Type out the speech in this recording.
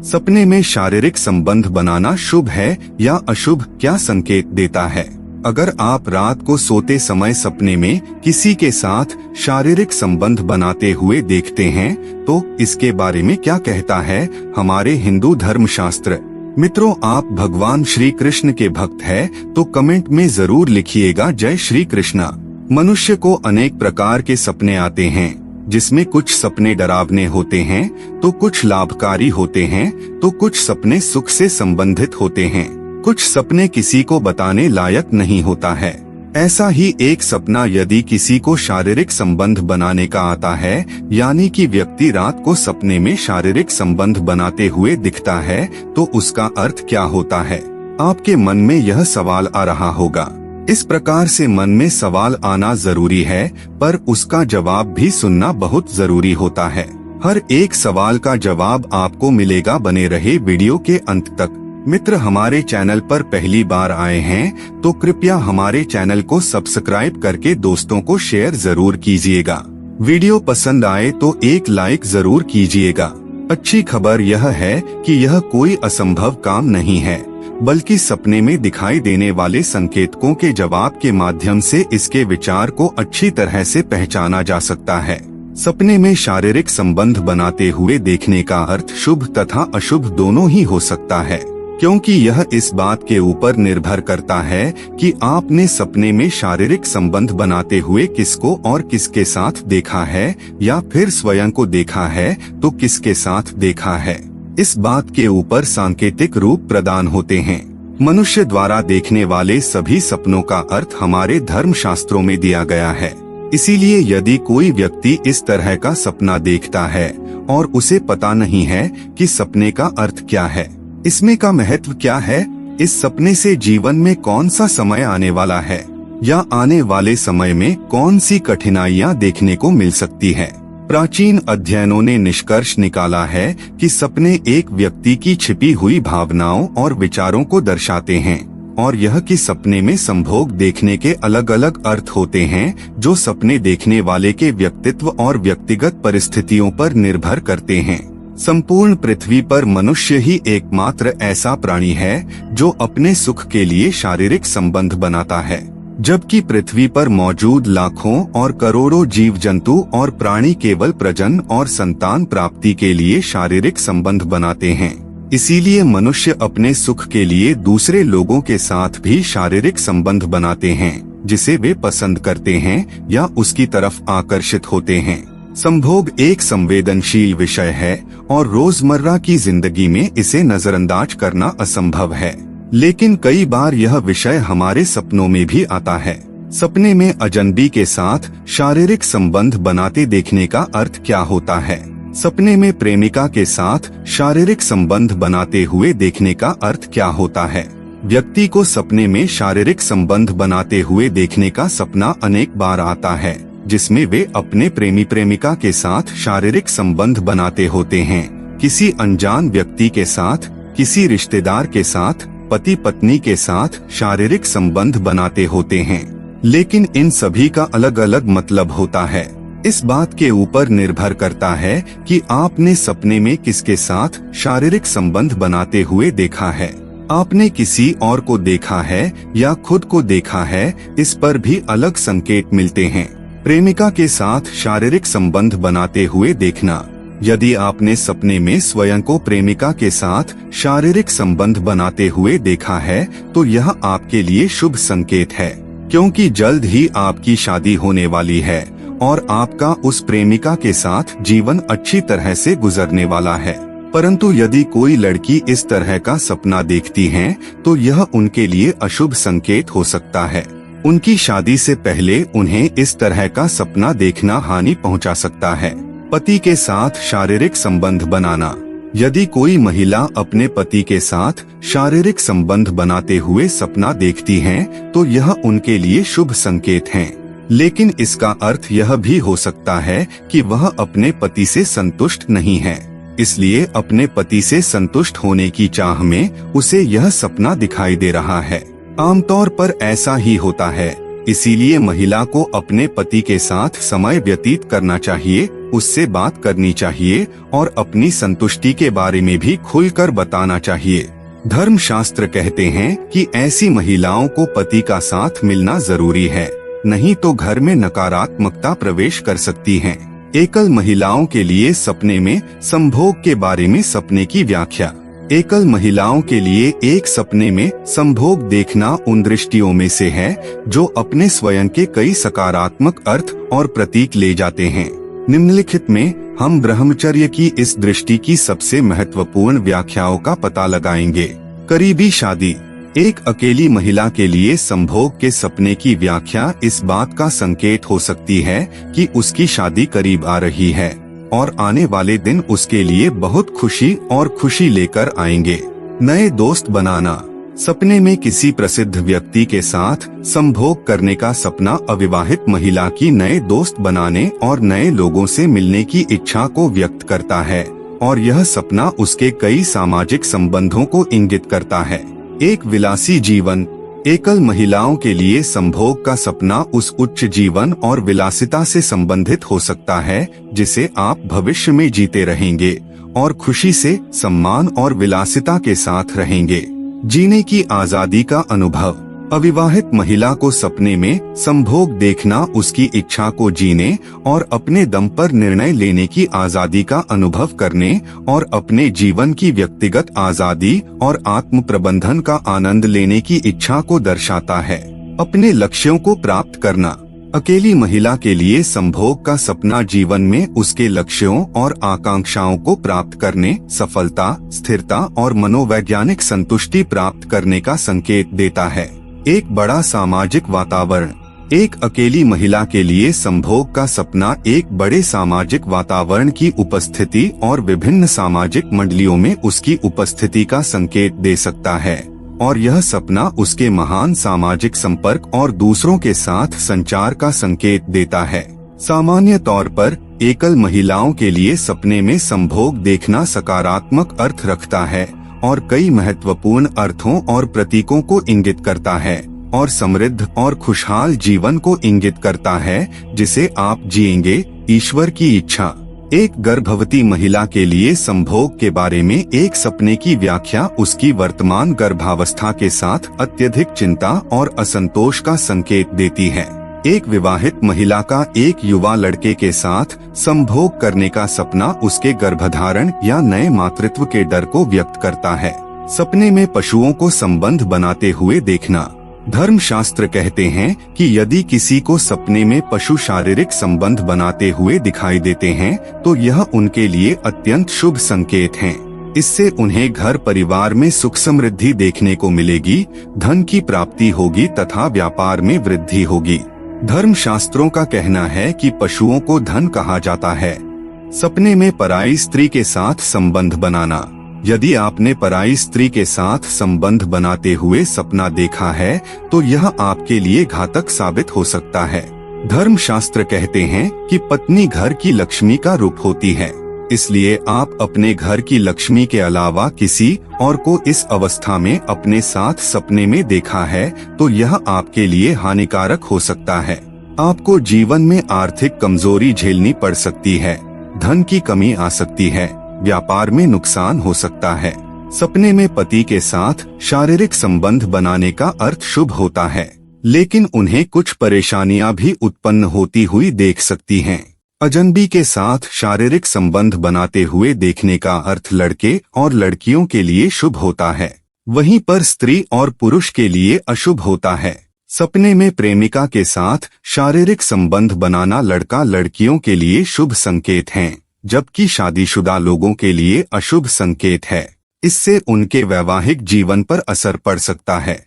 सपने में शारीरिक संबंध बनाना शुभ है या अशुभ, क्या संकेत देता है? अगर आप रात को सोते समय सपने में किसी के साथ शारीरिक संबंध बनाते हुए देखते हैं तो इसके बारे में क्या कहता है हमारे हिंदू धर्मशास्त्र? मित्रों, आप भगवान श्री कृष्ण के भक्त हैं तो कमेंट में जरूर लिखिएगा जय श्री कृष्णा। मनुष्य को अनेक प्रकार के सपने आते हैं, जिसमें कुछ सपने डरावने होते हैं तो कुछ लाभकारी होते हैं तो कुछ सपने सुख से संबंधित होते हैं। कुछ सपने किसी को बताने लायक नहीं होता है। ऐसा ही एक सपना यदि किसी को शारीरिक संबंध बनाने का आता है, यानी कि व्यक्ति रात को सपने में शारीरिक संबंध बनाते हुए दिखता है, तो उसका अर्थ क्या होता है? आपके मन में यह सवाल आ रहा होगा। इस प्रकार से मन में सवाल आना जरूरी है, पर उसका जवाब भी सुनना बहुत जरूरी होता है। हर एक सवाल का जवाब आपको मिलेगा, बने रहे वीडियो के अंत तक। मित्र, हमारे चैनल पर पहली बार आए हैं तो कृपया हमारे चैनल को सब्सक्राइब करके दोस्तों को शेयर जरूर कीजिएगा। वीडियो पसंद आए तो एक लाइक जरूर कीजिएगा। अच्छी खबर यह है कि यह कोई असंभव काम नहीं है, बल्कि सपने में दिखाई देने वाले संकेतकों के जवाब के माध्यम से इसके विचार को अच्छी तरह से पहचाना जा सकता है। सपने में शारीरिक संबंध बनाते हुए देखने का अर्थ शुभ तथा अशुभ दोनों ही हो सकता है, क्योंकि यह इस बात के ऊपर निर्भर करता है कि आपने सपने में शारीरिक संबंध बनाते हुए किसको और किसके साथ देखा है, या फिर स्वयं को देखा है तो किसके साथ देखा है। इस बात के ऊपर सांकेतिक रूप प्रदान होते हैं। मनुष्य द्वारा देखने वाले सभी सपनों का अर्थ हमारे धर्म शास्त्रों में दिया गया है। इसीलिए यदि कोई व्यक्ति इस तरह का सपना देखता है और उसे पता नहीं है कि सपने का अर्थ क्या है, इसमें का महत्व क्या है, इस सपने से जीवन में कौन सा समय आने वाला है या आने वाले समय में कौन सी कठिनाइयां देखने को मिल सकती है, प्राचीन अध्ययनों ने निष्कर्ष निकाला है कि सपने एक व्यक्ति की छिपी हुई भावनाओं और विचारों को दर्शाते हैं, और यह कि सपने में संभोग देखने के अलग अलग अर्थ होते हैं, जो सपने देखने वाले के व्यक्तित्व और व्यक्तिगत परिस्थितियों पर निर्भर करते हैं। संपूर्ण पृथ्वी पर मनुष्य ही एकमात्र ऐसा प्राणी है जो अपने सुख के लिए शारीरिक संबंध बनाता है, जबकि पृथ्वी पर मौजूद लाखों और करोड़ों जीव जंतु और प्राणी केवल प्रजनन और संतान प्राप्ति के लिए शारीरिक संबंध बनाते हैं। इसीलिए मनुष्य अपने सुख के लिए दूसरे लोगों के साथ भी शारीरिक संबंध बनाते हैं, जिसे वे पसंद करते हैं या उसकी तरफ आकर्षित होते हैं। संभोग एक संवेदनशील विषय है और रोजमर्रा की जिंदगी में इसे नजरअंदाज करना असंभव है, लेकिन कई बार यह विषय हमारे सपनों में भी आता है। सपने में अजनबी के साथ शारीरिक संबंध बनाते देखने का अर्थ क्या होता है? सपने में प्रेमिका के साथ शारीरिक संबंध बनाते हुए देखने का अर्थ क्या होता है? व्यक्ति को सपने में शारीरिक संबंध बनाते हुए देखने का सपना अनेक बार आता है, जिसमें वे अपने प्रेमी प्रेमिका के साथ शारीरिक संबंध बनाते होते हैं, किसी अनजान व्यक्ति के साथ, किसी रिश्तेदार के साथ, पति पत्नी के साथ शारीरिक संबंध बनाते होते हैं, लेकिन इन सभी का अलग अलग मतलब होता है। इस बात के ऊपर निर्भर करता है कि आपने सपने में किसके साथ शारीरिक संबंध बनाते हुए देखा है। आपने किसी और को देखा है या खुद को देखा है, इस पर भी अलग संकेत मिलते हैं। प्रेमिका के साथ शारीरिक संबंध बनाते हुए देखना। यदि आपने सपने में स्वयं को प्रेमिका के साथ शारीरिक संबंध बनाते हुए देखा है तो यह आपके लिए शुभ संकेत है, क्योंकि जल्द ही आपकी शादी होने वाली है और आपका उस प्रेमिका के साथ जीवन अच्छी तरह से गुजरने वाला है। परंतु यदि कोई लड़की इस तरह का सपना देखती है तो यह उनके लिए अशुभ संकेत हो सकता है। उनकी शादी से पहले उन्हें इस तरह का सपना देखना हानि पहुंचा सकता है। पति के साथ शारीरिक संबंध बनाना। यदि कोई महिला अपने पति के साथ शारीरिक संबंध बनाते हुए सपना देखती हैं, तो यह उनके लिए शुभ संकेत हैं। लेकिन इसका अर्थ यह भी हो सकता है कि वह अपने पति से संतुष्ट नहीं है, इसलिए अपने पति से संतुष्ट होने की चाह में उसे यह सपना दिखाई दे रहा है। आमतौर पर ऐसा ही होता है, इसीलिए महिला को अपने पति के साथ समय व्यतीत करना चाहिए उससे बात करनी चाहिए और अपनी संतुष्टि के बारे में भी खुलकर बताना चाहिए। धर्मशास्त्र कहते हैं कि ऐसी महिलाओं को पति का साथ मिलना जरूरी है, नहीं तो घर में नकारात्मकता प्रवेश कर सकती है। एकल महिलाओं के लिए सपने में संभोग के बारे में सपने की व्याख्या। एकल महिलाओं के लिए एक सपने में संभोग देखना उन दृष्टियों में से है जो अपने स्वयं के कई सकारात्मक अर्थ और प्रतीक ले जाते हैं। निम्नलिखित में हम ब्रह्मचर्य की इस दृष्टि की सबसे महत्वपूर्ण व्याख्याओं का पता लगाएंगे। करीबी शादी। एक अकेली महिला के लिए संभोग के सपने की व्याख्या इस बात का संकेत हो सकती है कि उसकी शादी करीब आ रही है और आने वाले दिन उसके लिए बहुत खुशी और खुशी लेकर आएंगे। नए दोस्त बनाना। सपने में किसी प्रसिद्ध व्यक्ति के साथ संभोग करने का सपना अविवाहित महिला की नए दोस्त बनाने और नए लोगों से मिलने की इच्छा को व्यक्त करता है और यह सपना उसके कई सामाजिक संबंधों को इंगित करता है। एक विलासी जीवन। एकल महिलाओं के लिए संभोग का सपना उस उच्च जीवन और विलासिता से संबंधित हो सकता है जिसे आप भविष्य में जीते रहेंगे और खुशी से, सम्मान और विलासिता के साथ रहेंगे। जीने की आजादी का अनुभव। अविवाहित महिला को सपने में संभोग देखना उसकी इच्छा को जीने और अपने दम पर निर्णय लेने की आजादी का अनुभव करने और अपने जीवन की व्यक्तिगत आजादी और आत्म प्रबंधन का आनंद लेने की इच्छा को दर्शाता है। अपने लक्ष्यों को प्राप्त करना। अकेली महिला के लिए संभोग का सपना जीवन में उसके लक्ष्यों और आकांक्षाओं को प्राप्त करने, सफलता, स्थिरता और मनोवैज्ञानिक संतुष्टि प्राप्त करने का संकेत देता है। एक बड़ा सामाजिक वातावरण। एक अकेली महिला के लिए संभोग का सपना एक बड़े सामाजिक वातावरण की उपस्थिति और विभिन्न सामाजिक मंडलियों में उसकी उपस्थिति का संकेत दे सकता है और यह सपना उसके महान सामाजिक संपर्क और दूसरों के साथ संचार का संकेत देता है। सामान्य तौर पर एकल महिलाओं के लिए सपने में संभोग देखना सकारात्मक अर्थ रखता है और कई महत्वपूर्ण अर्थों और प्रतीकों को इंगित करता है और समृद्ध और खुशहाल जीवन को इंगित करता है जिसे आप जिएंगे। ईश्वर की इच्छा। एक गर्भवती महिला के लिए संभोग के बारे में एक सपने की व्याख्या उसकी वर्तमान गर्भावस्था के साथ अत्यधिक चिंता और असंतोष का संकेत देती है। एक विवाहित महिला का एक युवा लड़के के साथ संभोग करने का सपना उसके गर्भधारण या नए मातृत्व के डर को व्यक्त करता है। सपने में पशुओं को संबंध बनाते हुए देखना। धर्मशास्त्र कहते हैं कि यदि किसी को सपने में पशु शारीरिक संबंध बनाते हुए दिखाई देते हैं तो यह उनके लिए अत्यंत शुभ संकेत है। इससे उन्हें घर परिवार में सुख समृद्धि देखने को मिलेगी, धन की प्राप्ति होगी तथा व्यापार में वृद्धि होगी। धर्मशास्त्रों का कहना है कि पशुओं को धन कहा जाता है। सपने में पराई स्त्री के साथ संबंध बनाना। यदि आपने पराई स्त्री के साथ संबंध बनाते हुए सपना देखा है तो यह आपके लिए घातक साबित हो सकता है। धर्मशास्त्र कहते हैं कि पत्नी घर की लक्ष्मी का रूप होती है, इसलिए आप अपने घर की लक्ष्मी के अलावा किसी और को इस अवस्था में अपने साथ सपने में देखा है तो यह आपके लिए हानिकारक हो सकता है। आपको जीवन में आर्थिक कमजोरी झेलनी पड़ सकती है, धन की कमी आ सकती है, व्यापार में नुकसान हो सकता है। सपने में पति के साथ शारीरिक संबंध बनाने का अर्थ शुभ होता है, लेकिन उन्हें कुछ परेशानियां भी उत्पन्न होती हुई देख सकती हैं। अजनबी के साथ शारीरिक संबंध बनाते हुए देखने का अर्थ लड़के और लड़कियों के लिए शुभ होता है, वहीं पर स्त्री और पुरुष के लिए अशुभ होता है। सपने में प्रेमिका के साथ शारीरिक संबंध बनाना लड़का लड़कियों के लिए शुभ संकेत है, जबकि शादीशुदा लोगों के लिए अशुभ संकेत है। इससे उनके वैवाहिक जीवन पर असर पड़ सकता है।